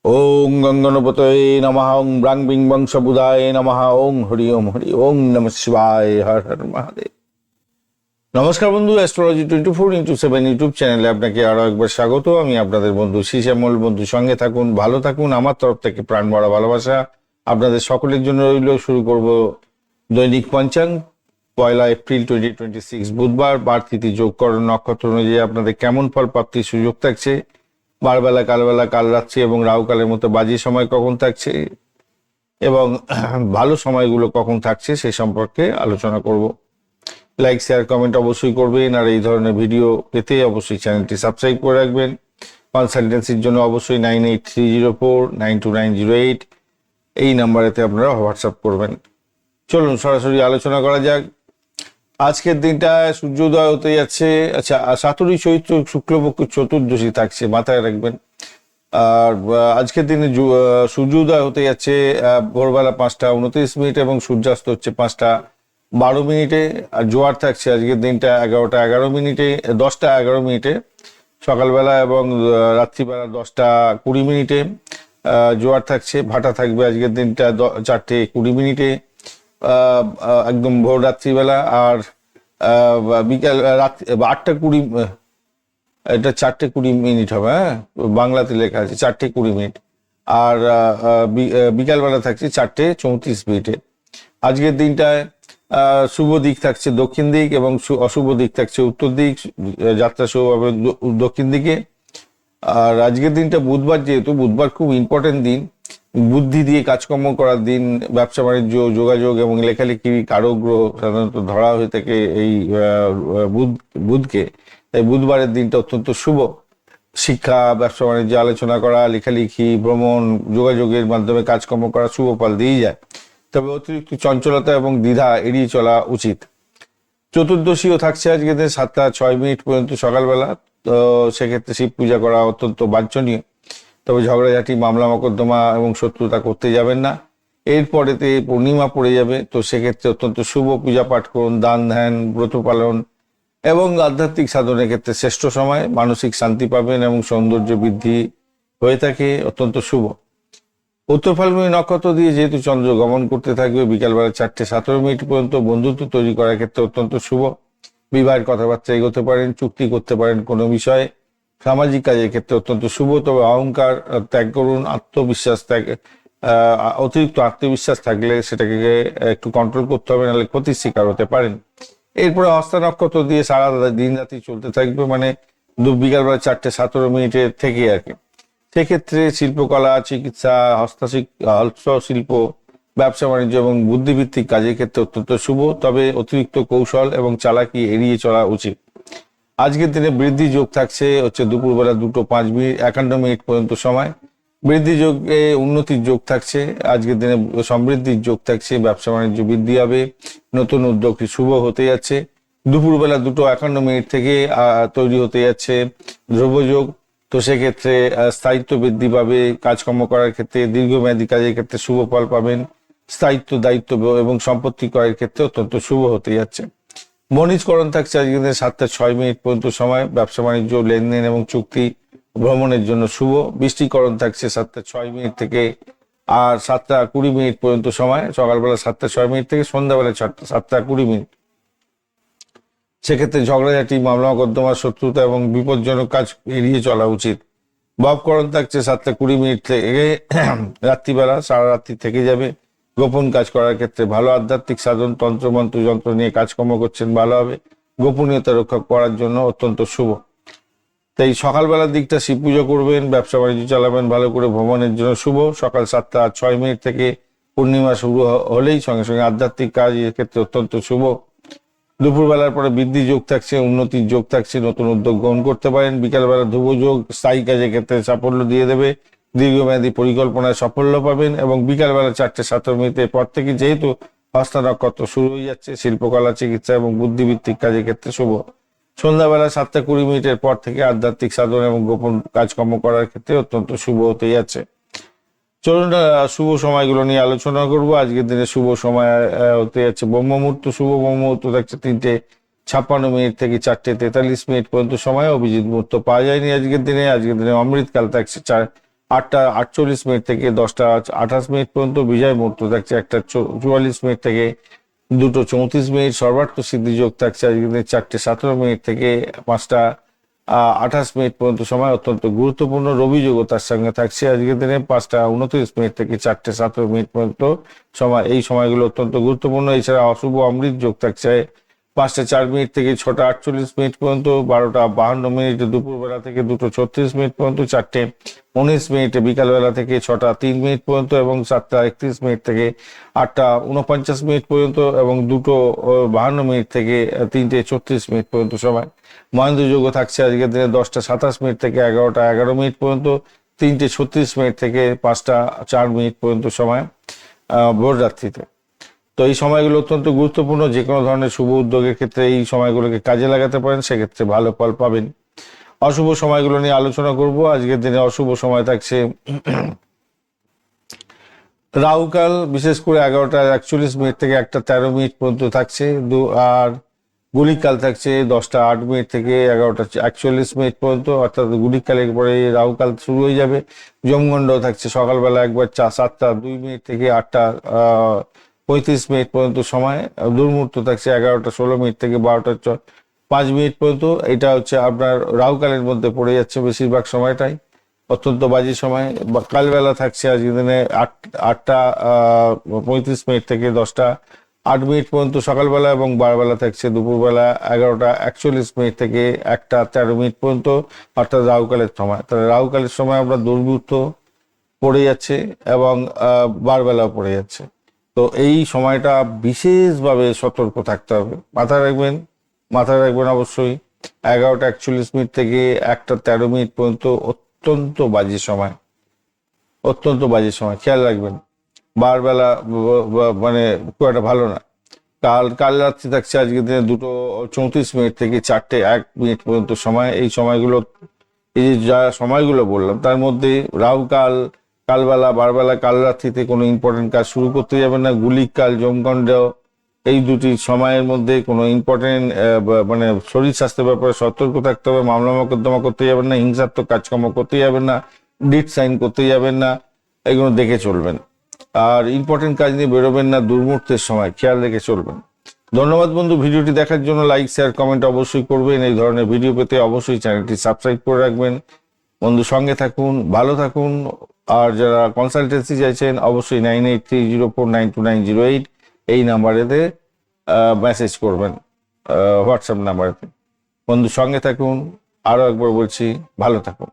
ওং গঙ্গনপতয়ে নমঃ ওং ব্রাং বিং বংশবুধায় নমঃ ওং হরি ওং নমঃ শিবায় হর হর মহাদেব। নমস্কার বন্ধু, অ্যাস্ট্রোলজি 24x7 ইউটিউব চ্যানেলে আপনাকে আরো একবার স্বাগত। আমি আপনাদের বন্ধু শ্যামল। বন্ধু সঙ্গে থাকুন, ভালো থাকুন। আমার তরফ থেকে প্রাণ ভরা ভালোবাসা আপনাদের সকলের জন্য রইল। শুরু করব দৈনিক পঞ্চাঙ্গ। 1 এপ্রিল 2026 বুধবার, বার তিথি যোগকরণ নক্ষত্র অনুযায়ী আপনাদের কেমন ফল প্রাপ্তির সুযোগ থাকছে, বারবেলা কালবেলা কাল রাত্রি এবং রাহুকালের মতো বাজে সময় কখন থাকছে এবং ভালো সময়গুলো কখন থাকছে সে সম্পর্কে আলোচনা করব। লাইক শেয়ার কমেন্ট অবশ্যই করবেন, আর এই ধরনের ভিডিও পেতে অবশ্যই চ্যানেলটি সাবস্ক্রাইব করে রাখবেন। কনসালটেন্সির জন্য অবশ্যই 9830492908 এই নাম্বারেতে আপনারা হোয়াটসঅ্যাপ করবেন। চলুন সরাসরি আলোচনা করা যাক। আজকের দিনটা সূর্যোদয় হতে যাচ্ছে, আচ্ছা, সাতুরি চৈত্র শুক্লপক্ষ চতুর্দশী থাকছে, মাথায় রাখবেন। আর আজকের দিনে সূর্যোদয় হতে যাচ্ছে ভোরবেলা 5টা 29 এবং সূর্যাস্ত হচ্ছে 5টা 12। আর জোয়ার থাকছে আজকের দিনটা 11টা 11, 10টা 11। সকালবেলা এবং রাত্রিবেলা 10টা 20। জোয়ার থাকছে। ভাটা থাকবে আজকের দিনটা 4টে 20, একদম ভোর রাত্রিবেলা। আর বিকাল রাত্রি 8টা 20, এটা 4টে 20 হবে। হ্যাঁ, বাংলাতে লেখা আছে 4টে 20। আর বিকালবেলা থাকছে 4টে 34। আজকের দিনটায় শুভ দিক থাকছে দক্ষিণ দিক এবং অশুভ দিক থাকছে উত্তর দিক। যাত্রা শুভ হবে দক্ষিণ দিকে। আর আজকের দিনটা বুধবার, যেহেতু বুধবার খুব ইম্পর্টেন্ট দিন, বুদ্ধি দিয়ে কাজকর্ম করার দিন। ব্যবসা বাণিজ্য, যোগাযোগ এবং লেখালেখি কারক গ্রহ সাধারণত ধরা হয়ে থাকে এই বুধকে। তাই বুধবারের দিনটা অত্যন্ত শুভ। শিক্ষা, ব্যবসা বাণিজ্য, আলোচনা করা, লেখালেখি, ভ্রমণ, যোগাযোগের মাধ্যমে কাজকর্ম করা শুভ ফল দিয়েই যায়। তবে অতিরিক্ত চঞ্চলতা এবং দ্বিধা এড়িয়ে চলা উচিত। চতুর্দশীও থাকছে আজকে 7টা 6 পর্যন্ত সকালবেলা। তো সেক্ষেত্রে শিব পূজা করা অত্যন্ত বাঞ্ছনীয়। তবে ঝগড়াঝাটি, মামলা মকদ্দমা এবং শত্রুতা করতে যাবেন না। এরপরেতে পূর্ণিমা পড়ে যাবে, তো সেক্ষেত্রে অত্যন্ত শুভ। পূজা পাঠ করুন, দান ধ্যান, ব্রত পালন এবং আধ্যাত্মিক সাধনের ক্ষেত্রে শ্রেষ্ঠ সময়। মানসিক শান্তি পাবেন এবং সৌন্দর্য বৃদ্ধি হয়ে থাকে, অত্যন্ত শুভ। উত্তর ফাল্গুনী নক্ষত্র দিয়ে যেহেতু চন্দ্র গমন করতে থাকবে, বিকালবেলা 4টে 17 পর্যন্ত বন্ধুত্ব তৈরি করার ক্ষেত্রে অত্যন্ত শুভ। বিবাহের কথাবার্তা এগোতে পারেন, চুক্তি করতে পারেন কোনো বিষয়ে। সামাজিক কাজের ক্ষেত্রে অত্যন্ত শুভ। তবে অহংকার ত্যাগ করুন, আত্মবিশ্বাস ত্যাগ, অতিরিক্ত আত্মবিশ্বাস থাকলে সেটাকে একটু কন্ট্রোল করতে হবে, নাহলে ক্ষতির শিকার হতে পারেন। এরপরে হস্তা নক্ষত্র দিয়ে সারা দিন রাতি চলতে থাকবে, মানে বিকালবেলা 4টে 17 থেকে আর কি। সেক্ষেত্রে শিল্পকলা, চিকিৎসা, হস্তশিল্প, ব্যবসা বাণিজ্য এবং বুদ্ধিভিত্তিক কাজের ক্ষেত্রে অত্যন্ত শুভ। তবে অতিরিক্ত কৌশল এবং চালাকি এড়িয়ে চলা উচিত। আজকের দিনে বৃদ্ধি যোগ থাকছে হচ্ছে দুপুরবেলা 2:05 পর্যন্ত সময়। বৃদ্ধি যোগে উন্নতির যোগ থাকছে। আজকের দিনে সমৃদ্ধির যোগ থাকছে, ব্যবসা বাণিজ্য বৃদ্ধি হবে, নতুন উদ্যোগটি শুভ হতে যাচ্ছে। দুপুরবেলা 2:51 থেকে তৈরি হতে যাচ্ছে ধ্রুবযোগ। তো সেক্ষেত্রে স্থায়িত্ব বৃদ্ধি পাবে। কাজকর্ম করার ক্ষেত্রে, দীর্ঘমেয়াদী কাজের ক্ষেত্রে শুভ ফল পাবেন। স্থায়িত্ব, দায়িত্ব এবং সম্পত্তি ক্রয়ের ক্ষেত্রে অত্যন্ত শুভ হতে যাচ্ছে। বণিজকরণ থাকছে আজকে 7টা 6 পর্যন্ত সময়। ব্যবসা বাণিজ্য, লেনদেন এবং চুক্তি, ভ্রমণের জন্য শুভ। বৃষ্টিকরণ থাকছে 7টা 6 থেকে আর 7টা 20 পর্যন্ত সময়। সকালবেলা 7টা 6 থেকে সন্ধ্যাবেলা 7টা 20। সেক্ষেত্রে ঝগড়াঝাটি, মামলা মকদ্দমা, শত্রুতা এবং বিপজ্জনক কাজ এড়িয়ে চলা উচিত। ভাবকরণ থাকছে 7টা 20 থেকে রাত্রিবেলা, সারা রাত্রি থেকে যাবে। গোপন কাজ করার ক্ষেত্রে ভালো। আধ্যাত্মিক সাধন, তন্ত্রমন্ত্র যন্ত্র নিয়ে কাজকর্ম করছেন, ভালো হবে। গোপনীয়তা রক্ষা করার জন্য অত্যন্ত শুভ। তাই সকালবেলার দিকটা শিব পুজো করবেন, ব্যবসা বাণিজ্য চালাবেন ভালো করে, ভ্রমণের জন্য শুভ। সকাল 7টা 6 থেকে পূর্ণিমা শুরু হলেই সঙ্গে সঙ্গে আধ্যাত্মিক কাজ এর ক্ষেত্রে অত্যন্ত শুভ। দুপুরবেলার পরে বৃদ্ধি যোগ থাকছে, উন্নতির যোগ থাকছে, নতুন উদ্যোগ গ্রহণ করতে পারেন। বিকালবেলা ধ্রুব যোগ স্থায়ী কাজের ক্ষেত্রে সাফল্য দিয়ে দেবে, দীর্ঘমেয়াদী পরিকল্পনায় সাফল্য পাবেন। এবং বিকালবেলা 4টে 17 পর থেকে যেহেতু হস্তা নক্ষত্র শুরু হয়ে যাচ্ছে, শিল্পকলা, চিকিৎসা এবং বুদ্ধিভিত্তিক কাজের ক্ষেত্রে শুভ। সন্ধ্যাবেলা 7টা 20 পর থেকে আধ্যাত্মিক সাধন এবং গোপন কাজকর্ম করার ক্ষেত্রে অত্যন্ত শুভ হতে যাচ্ছে। চলুন শুভ সময়গুলো নিয়ে আলোচনা করব। আজকের দিনে শুভ সময় হতে যাচ্ছে ব্রহ্ম মুহূর্ত। শুভ ব্রহ্ম মুহূর্ত থাকছে 3:56 থেকে 4:43 পর্যন্ত সময়। অভিজিৎ মুহূর্ত পাওয়া যায়নি আজকের দিনে। অমৃতকাল থাকছে 8:48 থেকে 10:28 পর্যন্ত। বিজয় মুহূর্ত থাকছে 1:44 থেকে 2:34। সর্বার্থ সিদ্ধি যোগ থাকছে আজকের দিনে 4:17 থেকে 5:28 পর্যন্ত সময়, অত্যন্ত গুরুত্বপূর্ণ। রবি যোগ তার সঙ্গে থাকছে আজকের দিনে 5:29 থেকে 4:17 পর্যন্ত সময়, এই সময়গুলো অত্যন্ত গুরুত্বপূর্ণ। এছাড়া অশুভ অমৃত যোগ থাকছে 5:04 থেকে 6:48 পর্যন্ত, 12:52 দুপুরবেলা থেকে 2:36 পর্যন্ত, 4:19 বিকালবেলা থেকে 6:03 পর্যন্ত, এবং 7:31 থেকে 8:49 পর্যন্ত, এবং 2:52 থেকে 3:34 পর্যন্ত সময়। মহেন্দ্র যোগ থাকছে আজকের দিনে 10:27 থেকে 11:11 পর্যন্ত, 3:36 থেকে 5:04 পর্যন্ত সময় ভোর রাত্রিতে। তো এই সময়গুলো অত্যন্ত গুরুত্বপূর্ণ। যে কোনো ধরনের শুভ উদ্যোগের ক্ষেত্রে এই সময়গুলোকে কাজে লাগাতে পারেন, সেক্ষেত্রে ভালো ফল পাবেন। অশুভ সময়গুলো নিয়ে আলোচনা করব। আজকের দিনে অশুভ সময় থাকছে রাহুকাল, বিশেষ করে 11:41 থেকে 1:13 পর্যন্ত থাকছে, আর গুলিকাল থাকছে 10:08 থেকে 11:41 পর্যন্ত, অর্থাৎ গুলিকালের পরে রাহুকাল শুরু হয়ে যাবে। যমগণ্ড থাকছে সকালবেলা একবার 7:02 থেকে 8:35 পর্যন্ত সময়। দুর্মুহূর্ত থাকছে 11:16 থেকে 12:05 পর্যন্ত। এটা হচ্ছে আপনার রাহুকালের মধ্যে পড়ে যাচ্ছে বেশিরভাগ সময়টাই, অত্যন্ত বাজে সময়। কালবেলা থাকছে আজকের দিনে 8:35 থেকে 10:08 পর্যন্ত সকালবেলা, এবং বারবেলা থাকছে দুপুরবেলা 11:41 থেকে 1:13 পর্যন্ত, অর্থাৎ রাহুকালের সময়। তাহলে রাহুকালের সময় আমরা দুর্বৃত্ত পড়ে যাচ্ছে এবং বারবেলাও পড়ে যাচ্ছে। তো এই সময়টা বিশেষভাবে সতর্ক থাকতে হবে, মাথায় রাখবেন অবশ্যই। 11:41 থেকে 1:13 পর্যন্ত অত্যন্ত বাজে সময়, খেয়াল রাখবেন। বারবেলা মানে খুব একটা ভালো না। কাল রাত্রি থাকছে আজকের দিনে 2:34 থেকে 4:01 পর্যন্ত সময়। এই সময়গুলো, এই যে যা সময়গুলো বললাম, তার মধ্যে রাহুকাল, কালবেলা, বারবেলা, কাল রাত্রিতে কোনো ইম্পর্টেন্ট কাজ শুরু করতে যাবেন না। গুলিকাল, যমগণ্ড, এই দুটি সময়ের মধ্যে কোনো ইম্পর্টেন্ট মানে শরীর স্বাস্থ্যের ব্যাপারে সতর্ক থাকতে হবে। মামলা মোকদ্দমা করতে যাবেন না, হিংসাত্মক কাজকর্ম করতে যাবেন না, ডিট সাইন করতে যাবেন না, এগুলো দেখে চলবেন। আর ইম্পর্টেন্ট কাজ নিয়ে বেরোবেন না দুর্মুহূর্তের সময়, খেয়াল রেখে চলবেন। ধন্যবাদ বন্ধু, ভিডিওটি দেখার জন্য। লাইক, শেয়ার, কমেন্ট অবশ্যই করবেন। এই ধরনের ভিডিও পেতে অবশ্যই চ্যানেলটি সাবস্ক্রাইব করে রাখবেন। বন্ধু, সঙ্গে থাকুন, ভালো থাকুন। আর যারা কনসালটেন্সি চাইছেন, অবশ্যই 9830492908 এই নাম্বারেতে মেসেজ করবেন, হোয়াটসঅ্যাপ নাম্বারেতে। বন্ধু, সঙ্গে থাকুন। আরও একবার বলছি, ভালো থাকুন।